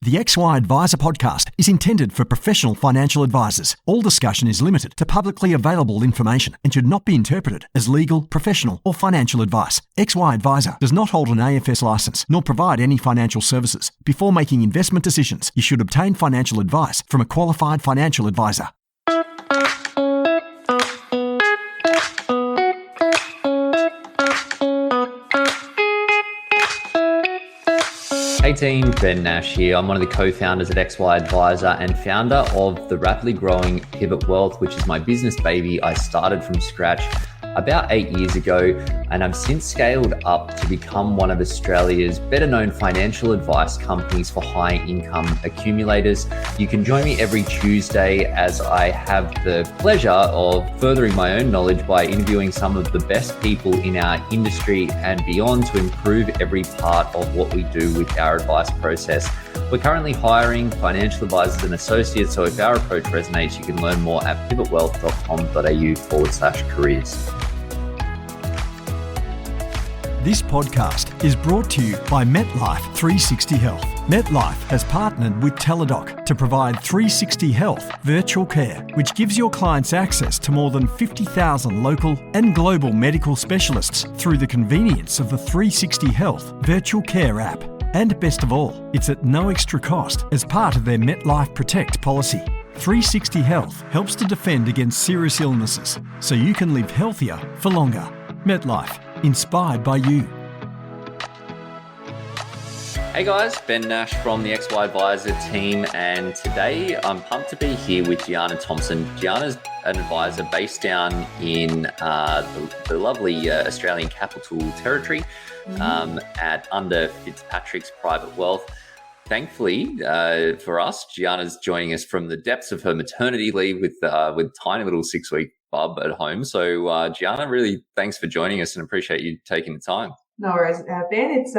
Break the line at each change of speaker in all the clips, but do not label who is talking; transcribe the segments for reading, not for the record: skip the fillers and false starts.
The XY Advisor podcast is intended for professional financial advisors. All discussion is limited to publicly available information and should not be interpreted as legal, professional, or financial advice. XY Advisor does not hold an AFS license nor provide any financial services. Before making investment decisions, you should obtain financial advice from a qualified financial advisor.
Hey team, Ben Nash here. I'm one of the co-founders at XY Advisor and founder of the rapidly growing Pivot Wealth, which is my business baby I started from scratch about 8 years ago, and I've since scaled up to become one of Australia's better known financial advice companies for high income accumulators. You can join me every Tuesday as I have the pleasure of furthering my own knowledge by interviewing some of the best people in our industry and beyond to improve every part of what we do with our advice process. We're currently hiring financial advisors and associates, so if our approach resonates, you can learn more at pivotwealth.com.au/careers.
This podcast is brought to you by MetLife 360 Health. MetLife has partnered with Teladoc to provide 360 Health virtual care, which gives your clients access to more than 50,000 local and global medical specialists through the convenience of the 360 Health virtual care app. And best of all, it's at no extra cost as part of their MetLife Protect policy. 360 Health helps to defend against serious illnesses so you can live healthier for longer. MetLife, inspired by you.
Hey guys, Ben Nash from the XY Advisor team, and today I'm pumped to be here with Gianna Thomson. Gianna's an advisor based down in the lovely Australian Capital Territory at under Fitzpatricks Private Wealth. Thankfully for us, Gianna's joining us from the depths of her maternity leave with tiny little 6-week bub at home. So Gianna, really thanks for joining us and appreciate you taking the time.
No worries, Ben. It's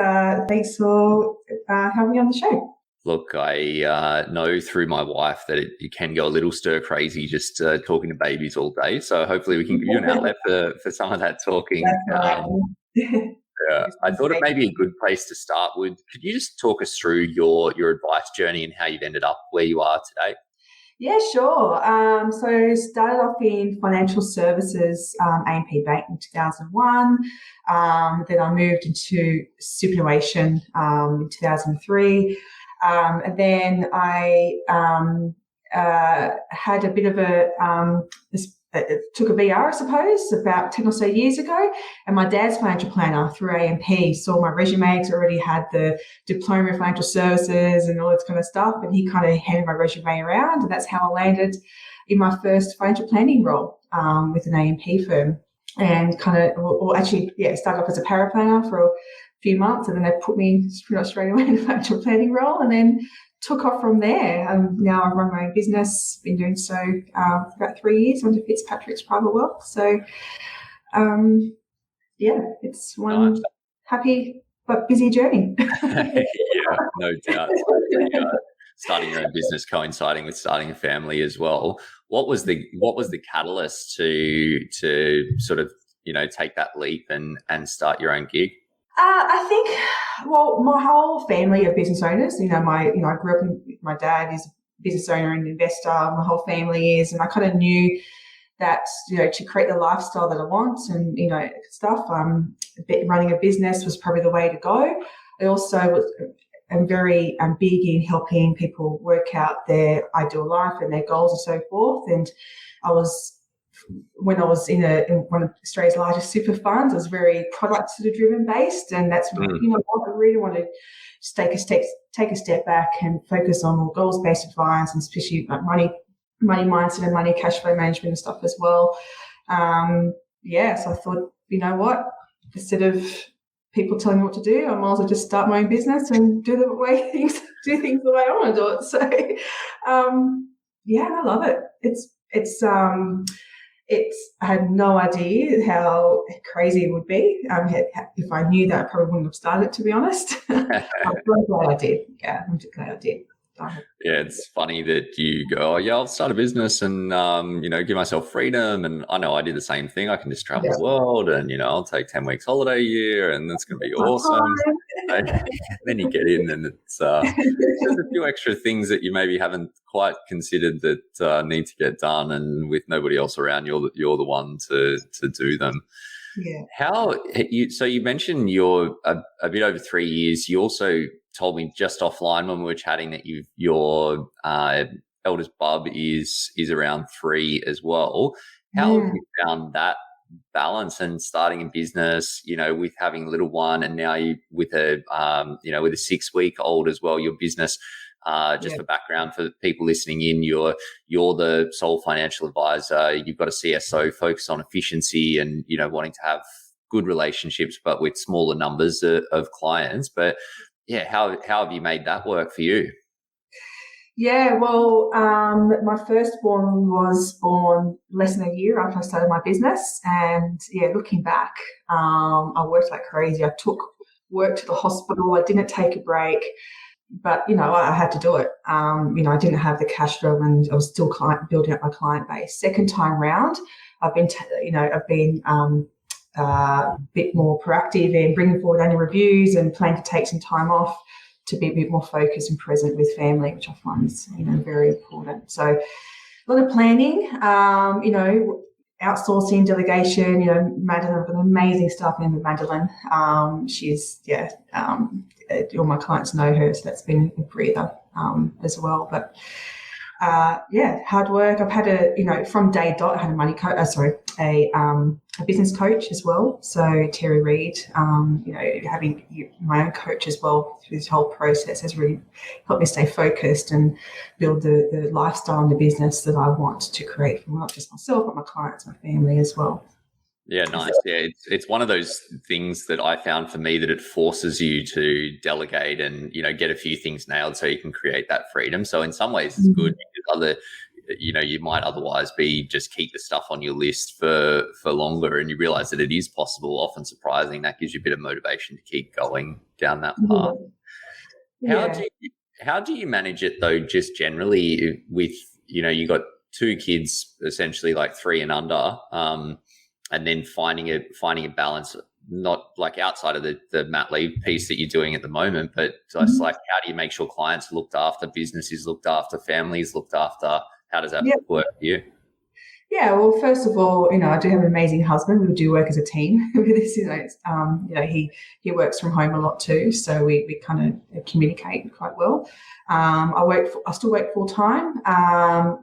thanks for having me on the show.
Look, I know through my wife that it can go a little stir crazy just talking to babies all day. So hopefully we can give you an outlet for some of that talking.
That's right.
Yeah, I thought it may be a good place to start with. Could you just talk us through your advice journey and how you've ended up where you are today?
Yeah, sure. So started off in financial services, A&P Bank in 2001. Then I moved into superannuation in 2003. And then I had a bit of took a VR, I suppose, about 10 or so years ago. And my dad's financial planner through A&P saw my resume, because I already had the diploma in financial services and all this kind of stuff. And he kind of handed my resume around. And that's how I landed in my first financial planning role with an A&P firm. And started off as a paraplanner for a few months. And then they put me pretty much straight away in a financial planning role. And then took off from there. Now I run my own business, been doing so for about 3 years under Fitzpatricks Private Wealth. So, it's one happy but busy journey.
Yeah, no doubt. Starting your own business coinciding with starting a family as well. What was the catalyst to sort of, take that leap and start your own gig?
I think, my whole family are business owners. I grew up my dad is a business owner and investor. My whole family is, and I kind of knew that, to create the lifestyle that I want and, stuff, running a business was probably the way to go. I also am very big in helping people work out their ideal life and their goals and so forth. And when I was in one of Australia's largest super funds, I was very product sort of driven based, and that's what I really want to just take a step back and focus on more goals based advice, and especially like money mindset and money cash flow management and stuff as well. So I thought, instead of people telling me what to do, I might as well just start my own business and do things the way I want to do it. So I love it. I had no idea how crazy it would be. If I knew that, I probably wouldn't have started, to be honest. I'm glad I did. Yeah, I'm glad I did.
Yeah, it's funny that you go, oh, yeah, I'll start a business and, give myself freedom. And I know I did the same thing. I can just travel
Yeah.
the world and, I'll take 10 weeks holiday a year and that's going to be
My
awesome.
time.
And then you get in and it's there's a few extra things that you maybe haven't quite considered that need to get done. And with nobody else around, you're the one to do them.
Yeah.
So you mentioned you're a bit over 3 years. You also told me just offline when we were chatting that your eldest bub is around 3 as well. How have you found that balance and starting a business, with having a little one, and now you with a 6-week-old as well, your business? For background for people listening in, you're the sole financial advisor. You've got a CSO focused on efficiency and, wanting to have good relationships, but with smaller numbers of clients. But yeah, how have you made that work for you?
Yeah, well, my firstborn was born less than a year after I started my business. And yeah, looking back, I worked like crazy. I took work to the hospital. I didn't take a break. But, I had to do it. I didn't have the cash flow and I was still building up my client base. Second time round, I've been a bit more proactive in bringing forward annual reviews and planning to take some time off to be a bit more focused and present with family, which I find is, very important. So a lot of planning, outsourcing, delegation, Madeline, I've got an amazing staff member, Madeline. She's, all my clients know her, so that's been a breather as well. But hard work. I've had from day dot, I had a business coach as well. So Terry Reid, having my own coach as well through this whole process has really helped me stay focused and build the lifestyle and the business that I want to create for not just myself, but my clients, my family as well.
Yeah, nice. Yeah, it's one of those things that I found for me that it forces you to delegate and, get a few things nailed so you can create that freedom. So in some ways it's good because you might otherwise be just keep the stuff on your list for longer, and you realize that it is possible, often surprising. That gives you a bit of motivation to keep going down that path.
Yeah.
How do you manage it though, just generally with, you got 2 kids, essentially like 3 and under, and then finding a balance, not like outside of the mat leave piece that you're doing at the moment, but just like how do you make sure clients looked after, business is looked after, families looked after? How does that work for you?
Yeah, well, first of all, I do have an amazing husband. We do work as a team with this. He works from home a lot too, so we kind of communicate quite well. I still work full time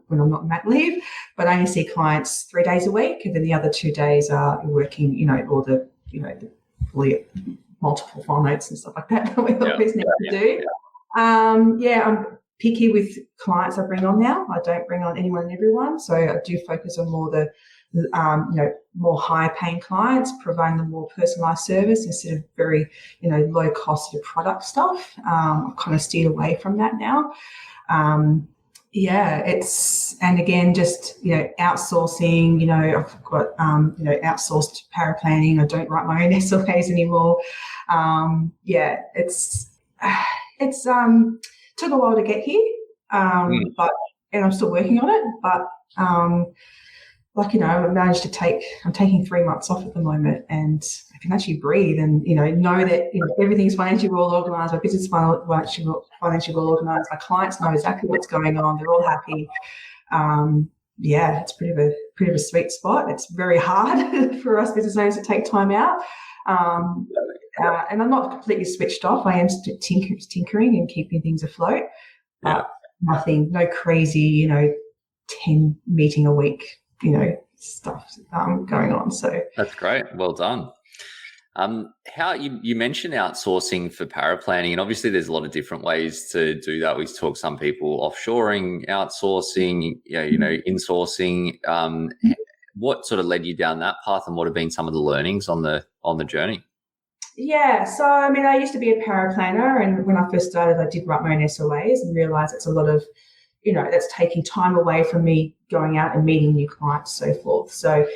when I'm not on mat leave, but I only see clients 3 days a week, and then the other 2 days are working. All the the multiple file notes and stuff like that we always need to do. I'm picky with clients I bring on now. I don't bring on anyone and everyone, so I do focus on more the more higher paying clients, providing them more personalised service instead of very low cost product stuff. I've kind of steered away from that now. And again, just outsourcing. I've got outsourced paraplanning. I don't write my own SLAs anymore. It's took a while to get here, and I'm still working on it. But I managed to I'm taking 3 months off at the moment, and I can actually breathe and know that everything's financially well organised. My business is financially well organised. My clients know exactly what's going on. They're all happy. It's pretty of a sweet spot. It's very hard for us business owners to take time out. And I'm not completely switched off. I am still tinkering and keeping things afloat. Nothing, no crazy, 10 meeting a week, stuff going on. So
that's great. Well done. How you mentioned outsourcing for paraplanning, and obviously there's a lot of different ways to do that. We talk some people offshoring, outsourcing, insourcing. What sort of led you down that path, and what have been some of the learnings on the journey?
Yeah, so I used to be a paraplanner, and when I first started, I did write my own SOAs and realised it's a lot of, that's taking time away from me going out and meeting new clients, so forth. So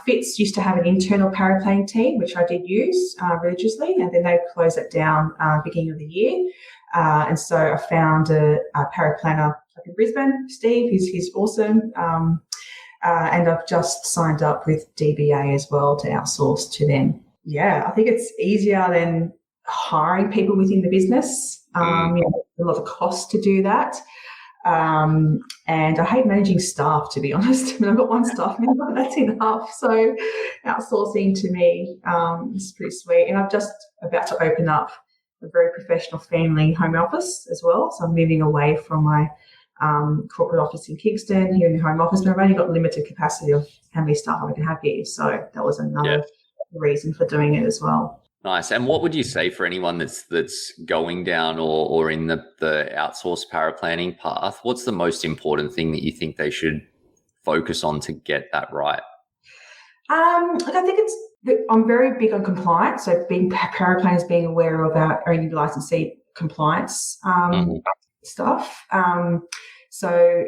Fitz used to have an internal paraplanning team, which I did use religiously, and then they closed it down beginning of the year. And so I found a paraplanner up in Brisbane, Steve. He's awesome. And I've just signed up with DBA as well to outsource to them. Yeah, I think it's easier than hiring people within the business. A lot of cost to do that. And I hate managing staff, to be honest. I mean, I've got one staff member, that's enough. So outsourcing to me is pretty sweet. And I'm just about to open up a very professional family home office as well. So I'm moving away from my corporate office in Kingston here in the home office, but I've only got limited capacity of how many staff I can have here. So that was another reason for doing it as well.
Nice. And what would you say for anyone that's going down or in the outsourced paraplanning path? What's the most important thing that you think they should focus on to get that right?
I think I'm very big on compliance. So being paraplanners, being aware of our own licensee compliance stuff. So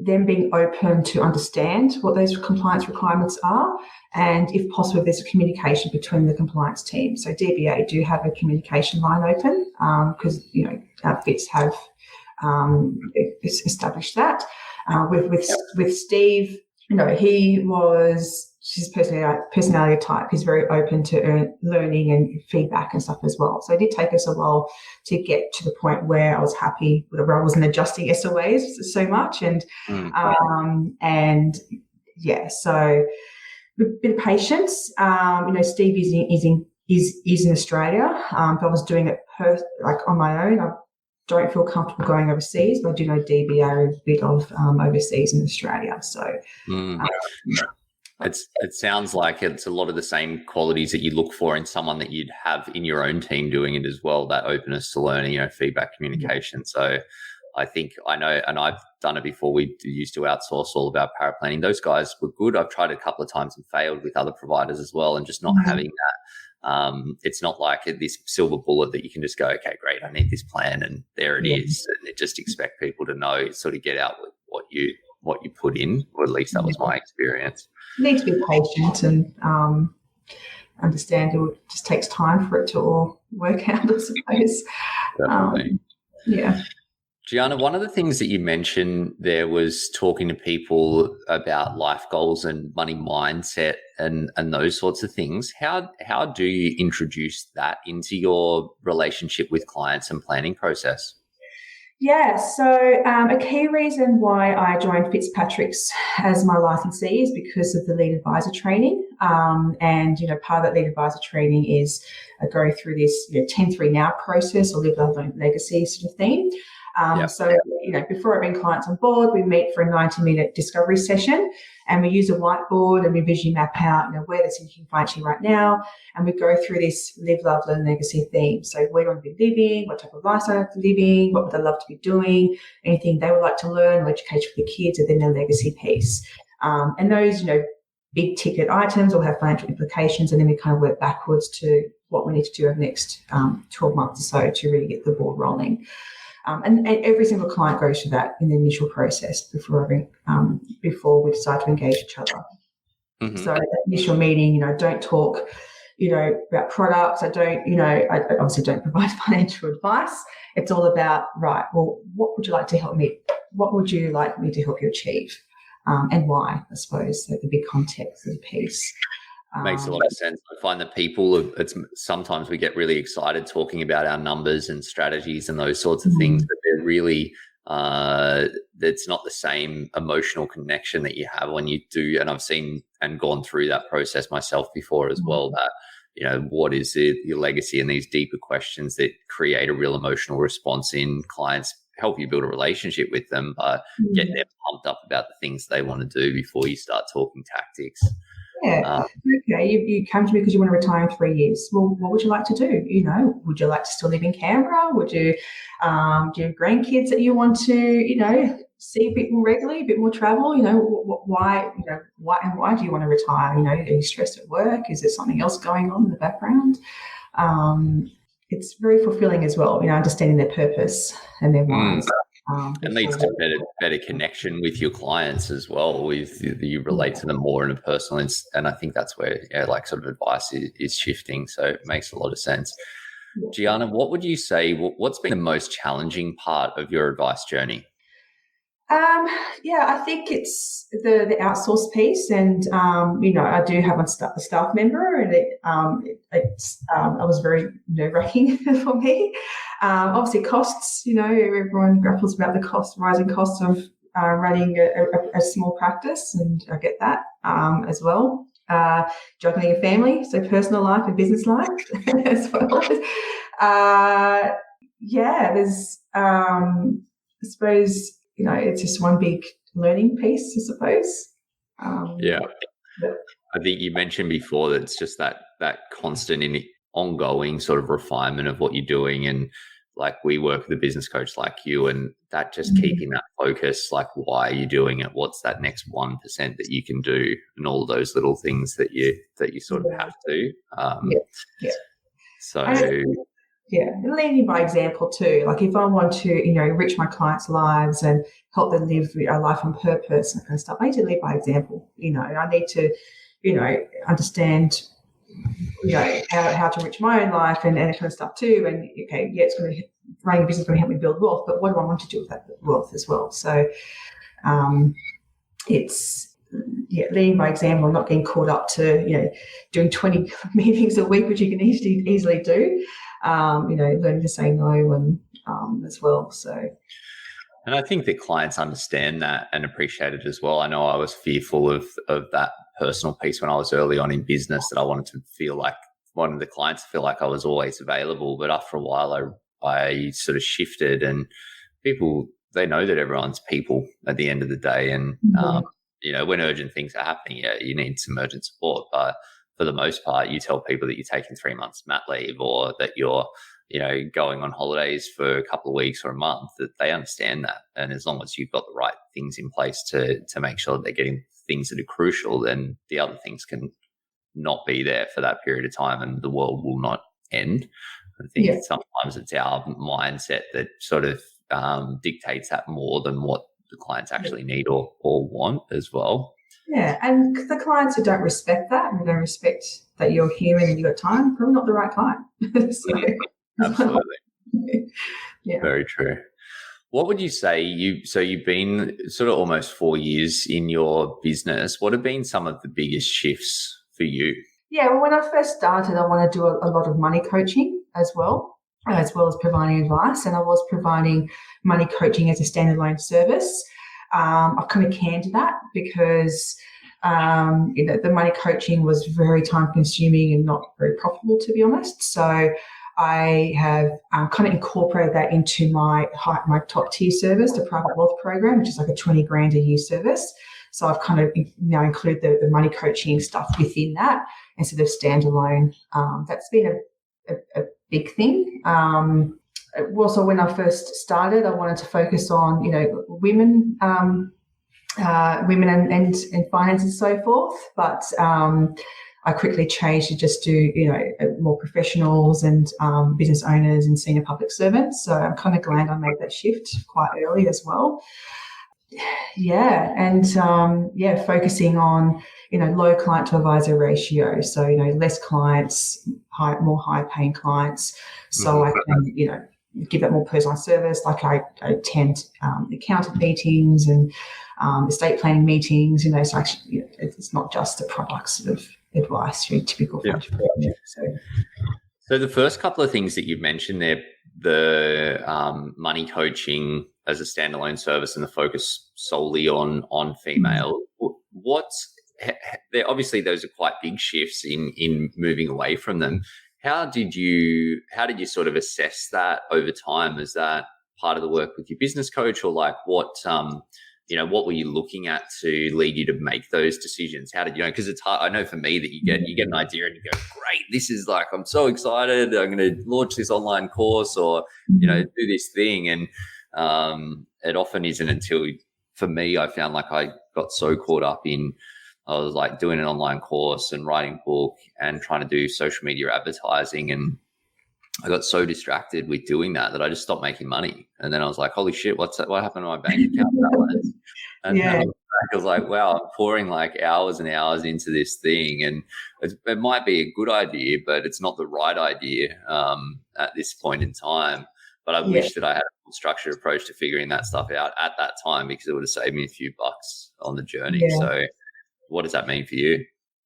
them being open to understand what those compliance requirements are, and if possible, there's a communication between the compliance team. So DBA do have a communication line open because Fitz have established that. With Steve, he was his personality type. He's very open to learning and feedback and stuff as well. So it did take us a while to get to the point where I was happy, where I wasn't adjusting SOAs so much, so a bit of patience. Steve is in Australia. If I was doing it on my own, I don't feel comfortable going overseas, but I do know DBA are a bit of overseas in Australia. So.
It sounds like it's a lot of the same qualities that you look for in someone that you'd have in your own team doing it as well, that openness to learning, feedback, communication. So I think I know, and I've done it before. We used to outsource all of our paraplanning. Those guys were good. I've tried a couple of times and failed with other providers as well, and just not having that. It's not like this silver bullet that you can just go, okay, great, I need this plan, and there it is. And they just expect people to know, sort of get out with what you put in, or at least that was my experience.
You need to be patient and understand it just takes time for it to all work out, I suppose.
Definitely.
Yeah.
Gianna, one of the things that you mentioned there was talking to people about life goals and money mindset and those sorts of things. How do you introduce that into your relationship with clients and planning process?
Yeah, so a key reason why I joined Fitzpatricks as my licensee is because of the lead advisor training. And part of that lead advisor training is going through this 10-3 now process, or live, love, legacy sort of theme. So, before I bring clients on board, we meet for a 90-minute discovery session, and we use a whiteboard and we visually map out, where they're thinking financially right now, and we go through this live, love, learn, legacy theme. So where do I want to be living? What type of lifestyle are they living? What would they love to be doing? Anything they would like to learn or educate for the kids, and then their legacy piece. And those, big ticket items will have financial implications, and then we kind of work backwards to what we need to do over the next 12 months or so to really get the ball rolling. And every single client goes through that in the initial process before we decide to engage each other. Mm-hmm. So that initial meeting, don't talk, about products. I obviously don't provide financial advice. It's all about, right, well, what would you like to help me? What would you like me to help you achieve? And why, I suppose, the big context of the piece.
Makes a lot of sense. I find that people, sometimes we get really excited talking about our numbers and strategies and those sorts of things, but they're really, it's not the same emotional connection that you have when you do. And I've seen and gone through that process myself before as well, that, what is your legacy, and these deeper questions that create a real emotional response in clients, help you build a relationship with them, but get them pumped up about the things they want to do before you start talking tactics.
Yeah. Okay. You come to me because you want to retire in 3 years. Well, what would you like to do? Would you like to still live in Canberra? Would you, do you have grandkids that you want to, see a bit more regularly, a bit more travel? Why do you want to retire? Are you stressed at work? Is there something else going on in the background? It's very fulfilling as well, understanding their purpose and their whys.
It leads to better connection with your clients as well. You relate to them more in a personal, and I think that's where sort of advice is shifting. So it makes a lot of sense. Gianna, what would you say, what's been the most challenging part of your advice journey?
I think it's the outsource piece, and I do have a staff member, and I was very nerve-wracking for me. Obviously, costs. Everyone grapples about the rising costs of running a small practice, and I get that as well. Juggling a family, so personal life and business life as well. There's I suppose. It's just one big learning piece, I suppose.
I think you mentioned before that it's just that constant and ongoing sort of refinement of what you're doing. And like we work with a business coach like you, and that just keeping that focus, like why are you doing it? What's that next 1% that you can do? And all those little things that you sort of have to. So...
and leading by example too. Like if I want to, enrich my clients' lives and help them live a life on purpose and that kind of stuff, I need to lead by example. I need to, understand, how to enrich my own life and that kind of stuff too. And it's going to running a business going to help me build wealth, but what do I want to do with that wealth as well? So, it's leading by example, not getting caught up to doing 20 meetings a week, which you can easily do. Learning to say no and as well. So,
and I think that clients understand that and appreciate it as well. I know I was fearful of that personal piece when I was early on in business, that I wanted the clients to feel like I was always available. But after a while, I sort of shifted, and people, they know that everyone's people at the end of the day. And, when urgent things are happening, you need some urgent support. But for the most part, you tell people that you're taking 3 months mat leave, or that you're, going on holidays for a couple of weeks or a month, that they understand that. And as long as you've got the right things in place to make sure that they're getting things that are crucial, then the other things can not be there for that period of time, and the world will not end. I think sometimes it's our mindset that sort of dictates that more than what the clients actually need or want as well.
Yeah, and the clients who don't respect that and don't respect that you're here and you've got time, probably not the right client.
Absolutely. Very true. What would you say you've been sort of almost 4 years in your business. What have been some of the biggest shifts for you?
Yeah, well, when I first started, I wanted to do a lot of money coaching as well as providing advice. And I was providing money coaching as a standalone service. I've kind of canned that because the money coaching was very time consuming and not very profitable, to be honest. So I have kind of incorporated that into my top tier service, the Private Wealth program, which is like a 20 grand a year service. So I've kind of now included the money coaching stuff within that instead of standalone. That's been a big thing. Also, when I first started, I wanted to focus on, women, women and finance and so forth. But I quickly changed to just do, more professionals and business owners and senior public servants. So I'm kind of glad I made that shift quite early as well. Yeah, and focusing on low client to advisor ratio, so less clients, more high paying clients, so I can give that more personalised service. Like I attend accountant meetings and estate planning meetings. So actually, it's not just the products sort of advice, your typical financial planner.
So the first couple of things that you mentioned there, the money coaching as a standalone service and the focus solely on female, obviously those are quite big shifts in moving away from them. How did you sort of assess that over time? Is that part of the work with your business coach, or like what were you looking at to lead you to make those decisions? How did you know? Because it's hard. I know for me that you get an idea and you go, great, this is like, I'm so excited. I'm going to launch this online course or, do this thing. And it often isn't until, for me, I found like I got so caught up in, I was like doing an online course and writing a book and trying to do social media advertising. And I got so distracted with doing that I just stopped making money. And then I was like, holy shit, what happened to my bank account balance? And I was like, wow, I'm pouring like hours and hours into this thing, and it might be a good idea, but it's not the right idea at this point in time. But I wish that I had a more structured approach to figuring that stuff out at that time, because it would have saved me a few bucks on the journey.
Yeah.
So what does that mean for you?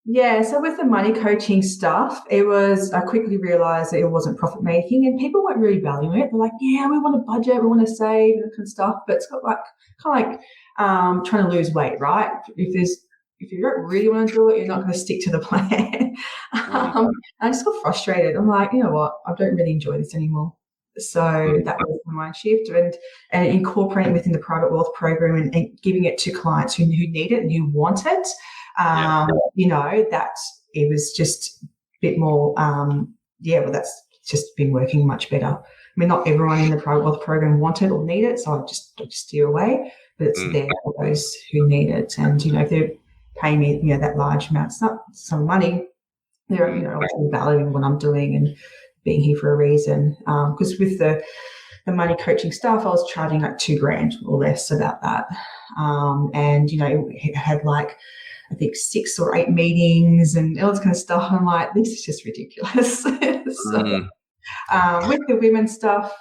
Yeah, so with the money coaching stuff, I quickly realized that it wasn't profit making, and people weren't really valuing it. They're like, yeah, we want a budget, we want to save, that kind of stuff. But it's got like kind of like trying to lose weight, right? If you don't really want to do it, you're not going to stick to the plan. I just got frustrated. I'm like, you know what? I don't really enjoy this anymore. So that was my mind shift, and incorporating within the private wealth program and giving it to clients who need it and who want it. You know, that it was just a bit more, that's just been working much better. I mean, not everyone in the private wealth program want it or need it, so I just steer away, but it's there for those who need it. And, you know, if they're paying me, you know, that large amount, it's not some money, they're, you know, obviously valuing what I'm doing and being here for a reason. Because with the money coaching stuff, I was charging like $2,000 or less about that. And, you know, it had like, I think 6 or 8 meetings and all this kind of stuff. I'm like, this is just ridiculous. With the women's stuff,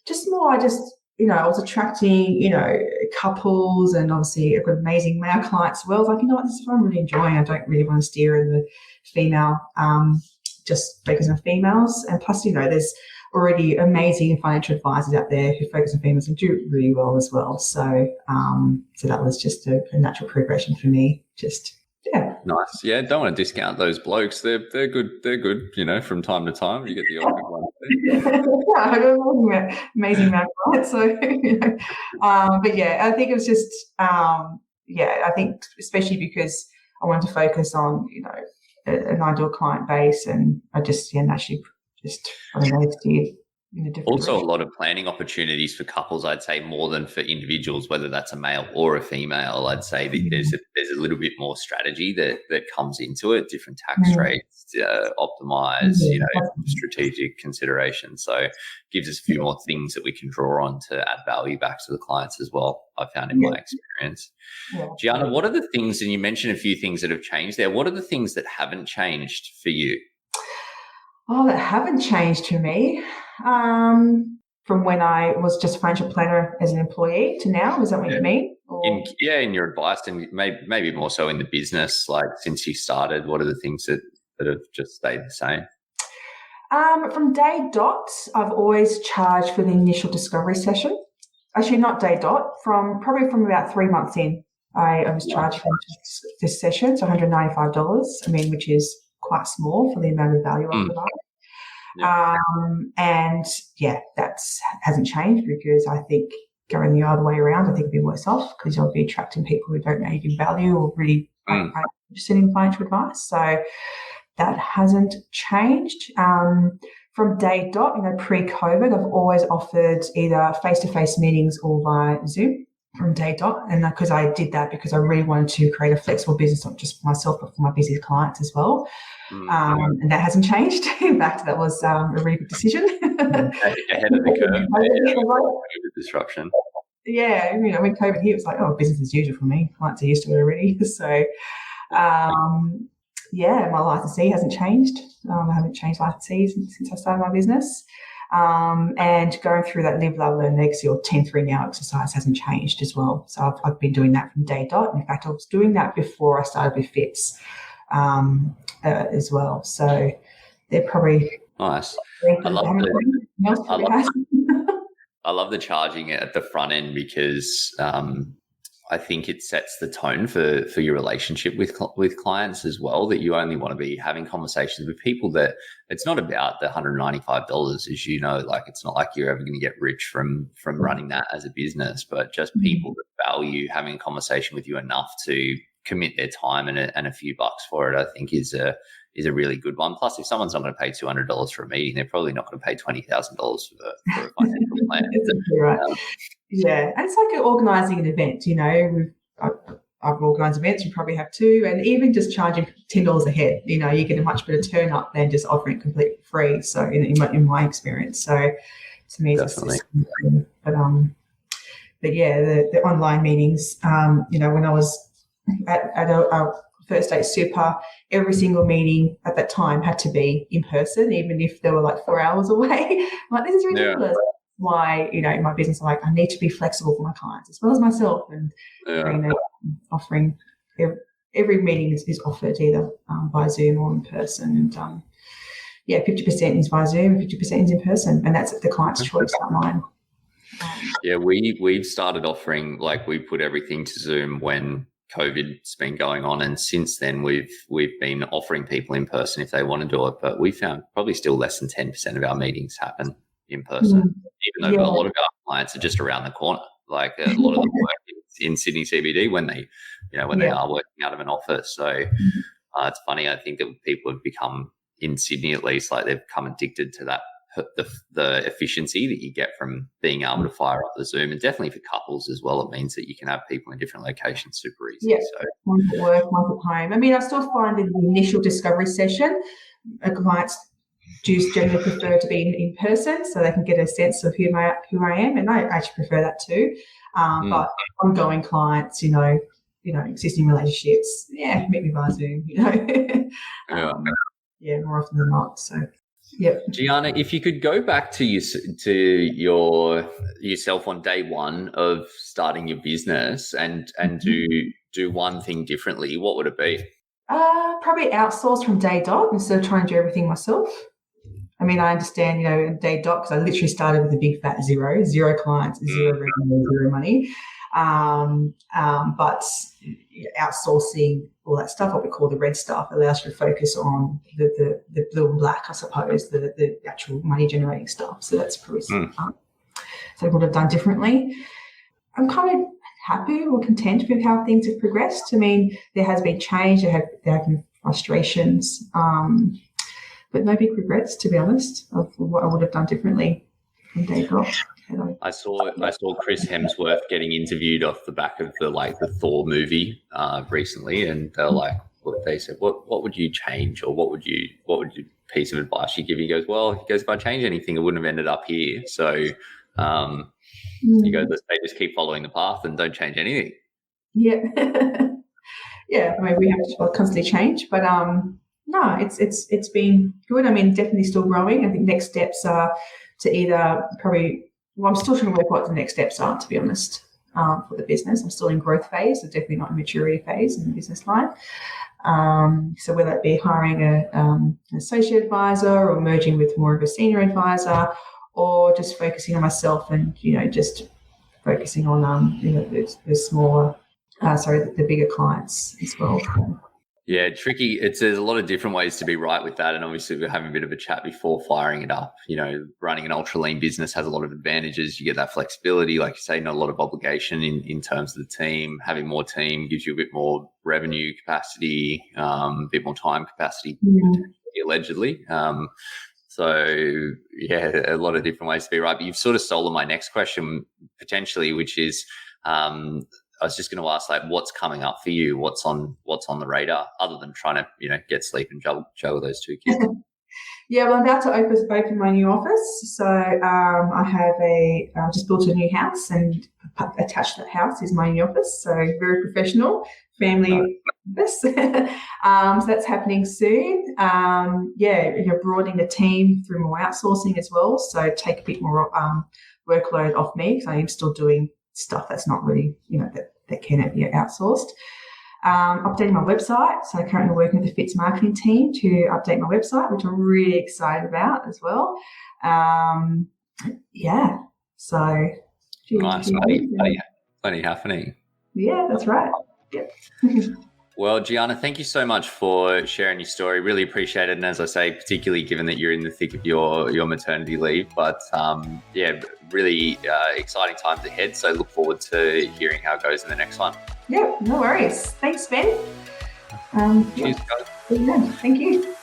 just more, I was attracting, you know, couples, and obviously I've got amazing male clients as well. I was like, you know what, this is what I'm really enjoying. I don't really want to steer in the female, just focus on females. And plus, you know, there's already amazing financial advisors out there who focus on females and do really well as well. So, so that was just a natural progression for me.
Nice. Yeah, don't want to discount those blokes. They're good. They're good. You know, from time to time, you get the odd one.
I have amazing male clients. So, you know, but yeah, I think it was just, I think especially because I wanted to focus on, you know, an ideal client base, and I just naturally just steered in a different
also
direction.
A lot of planning opportunities for couples, I'd say, more than for individuals, whether that's a male or a female. I'd say that there's a little bit more strategy that comes into it, different tax rates, optimize, you know, strategic considerations. So it gives us a few more things that we can draw on to add value back to the clients as well, I found in my experience. Gianna, what are the things, and you mentioned a few things that have changed there, what are the things that haven't changed for you?
Oh, that haven't changed for me. From when I was just a financial planner as an employee to now, is that what you mean?
In your advice, and maybe more so in the business, like since you started, what are the things that have just stayed the same?
From day dot, I've always charged for the initial discovery session. Actually, not day dot, from about 3 months in, I was charged for this session, so $195, which is quite small for the amount of value I provide. That hasn't changed, because I think going the other way around, I think it'd be worse off, because you'll be attracting people who don't know you can value or really interested in financial advice. So that hasn't changed. From day dot, you know, pre-COVID, I've always offered either face-to-face meetings or via Zoom from day dot. And because I did that because I really wanted to create a flexible business, not just for myself, but for my business clients as well. And that hasn't changed. In fact, that was a really good decision.
Ahead of the curve. Disruption.
Yeah, you know, when COVID hit, it was like, oh, business as usual for me. Clients are used to it already. So, my licensee hasn't changed. I haven't changed licensees since I started my business. And going through that live, love, learn, legacy, or 10-3 now exercise hasn't changed as well. So I've been doing that from day dot. In fact, I was doing that before I started with Fitz as well. So they're probably
nice. I love the charging at the front end, because I think it sets the tone for your relationship with clients as well, that you only want to be having conversations with people that it's not about the $195, as you know, like it's not like you're ever going to get rich from running that as a business, but just people that value having a conversation with you enough to commit their time and a few bucks for it, I think is a really good one. Plus, if someone's not going to pay $200 for a meeting, they're probably not going to pay $20,000 for a financial plan.
Exactly right. Yeah, and it's like organising an event. You know, I've organised events. You probably have too, and even just charging $10 a head, you know, you get a much better turn up than just offering it completely free. So, in my experience, so to me, it's just, but yeah, the online meetings, when I was at a First State Super, every single meeting at that time had to be in person, even if they were like 4 hours away. I'm like, this is ridiculous. Yeah. Why, in my business, I'm like, I need to be flexible for my clients as well as myself, and offering every meeting is offered either by Zoom or in person, and 50% is by Zoom, 50% is in person, and that's the client's choice, not mine.
Yeah, we've started offering, like, we put everything to Zoom when COVID's been going on, and since then we've been offering people in person if they want to do it, but we found probably still less than 10% of our meetings happen in person, even though a lot of our clients are just around the corner. Like, a lot of them work in Sydney CBD when they are working out of an office. So it's funny, I think that people have become, in Sydney at least, like, they've become addicted to that, the efficiency that you get from being able to fire up the Zoom, and definitely for couples as well. It means that you can have people in different locations super easy.
Yeah, so one at work, one at home. I mean, I still find in the initial discovery session, clients do generally prefer to be in person, so they can get a sense of who I am, and I actually prefer that too. But ongoing clients, existing relationships, meet me via Zoom. More often than not. So. Yep.
Gianna, if you could go back to yourself on day one of starting your business and do one thing differently, what would it be?
Probably outsource from day dot instead of trying to do everything myself. I mean, I understand, day dot, because I literally started with a big fat zero clients, zero revenue, zero money. But outsourcing all that stuff, what we call the red stuff, allows you to focus on the blue and black, I suppose, the actual money generating stuff. So that's probably something I would have done differently. I'm kind of happy or content with how things have progressed. I mean, there has been change, there have been frustrations, but no big regrets, to be honest, of what I would have done differently from day dot.
I saw Chris Hemsworth getting interviewed off the back of the Thor movie recently, and they're like, they said, what would you change, or what would you piece of advice you give? He goes, if I change anything, it wouldn't have ended up here. So he goes, they just keep following the path and don't change anything.
Yeah, yeah. I mean, we have to constantly change, but no, it's been good. I mean, definitely still growing. I think next steps are to either probably. Well, I'm still trying to work out what the next steps are, to be honest, for the business. I'm still in growth phase, so definitely not in maturity phase in the business line. So whether it be hiring an associate advisor or merging with more of a senior advisor, or just focusing on myself and, just focusing on, the smaller, the bigger clients as well.
Yeah, tricky. There's a lot of different ways to be right with that. And obviously we're having a bit of a chat before firing it up. Running an ultra lean business has a lot of advantages. You get that flexibility, like you say, not a lot of obligation in terms of the team. Having more team gives you a bit more revenue capacity, a bit more time capacity, allegedly. So yeah, a lot of different ways to be right. But you've sort of stolen my next question potentially, which is, I was just going to ask, what's coming up for you? What's on the radar, other than trying to, get sleep and juggle those two kids?
Yeah, well, I'm about to open my new office. So I have just built a new house, and attached to that house is my new office. So very professional, family office. So that's happening soon. Broadening the team through more outsourcing as well. So take a bit more workload off me, because I am still doing stuff that's not really, that can be outsourced. Updating my website. So I'm currently working with the Fitz marketing team to update my website, which I'm really excited about as well. So
nice, plenty happening.
Yeah, that's right. Yep.
Well, Gianna, thank you so much for sharing your story. Really appreciate it. And as I say, particularly given that you're in the thick of your maternity leave, but really exciting times ahead. So look forward to hearing how it goes in the next one.
Yeah, no worries. Thanks, Ben.
Cheers, guys.
Thank you.